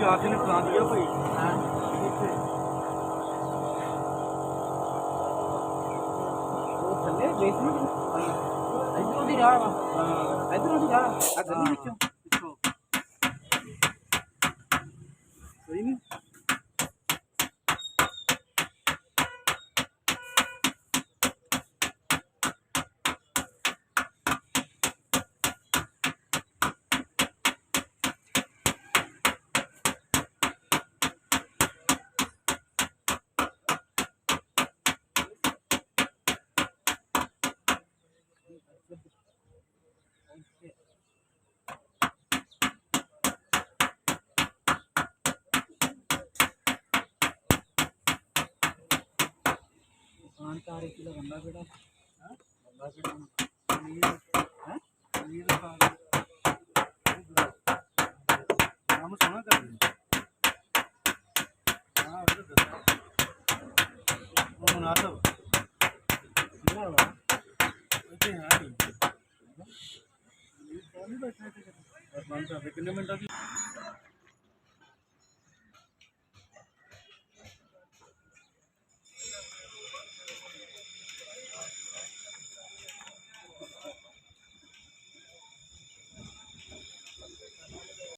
ਚਾਰ ਦਿਨ ਪਲਾਨ ਦਿਆ ਭਾਈ ਹਾਂ ਉਹ ਥੱਲੇ ਬੇਸਮੈਂਟ ਇਧਰੋਂ ਦੀ ਰਾਹ ਵਾ ਹਾਂ ਇਧਰੋਂ ਦੀ ਰਾਹ ਆ ਗਲੀ ਵਿੱਚੋਂ ਪਿੱਛੋਂ ਸਹੀ ਨਹੀਂ ਆਨ 4 ਕਿਲੋ ਬੰਦਾ ਕਿਹੜਾ ਹਾਂ ਬੰਦਾ ਕਿਹੜਾ ਪਨੀਰ ਹੈ ਪਨੀਰ ਦਾ ਨਾਮ ਸੁਣਾ ਕਰ ਹਾਂ ਉਹ ਦੱਸ ਉਹ ਮੁਨਾਸਬ ਕਿਹੜਾ ਵਾ ਇੱਥੇ ਹੈ ਨਹੀਂ ਇਹ ਕੌਣ ਬੈਠਾ ਇੱਥੇ ਬਸ ਬੰਦ ਕਰ ਦੇ ਕਿੰਨੇ ਮਿੰਟਾਂ ਦੀ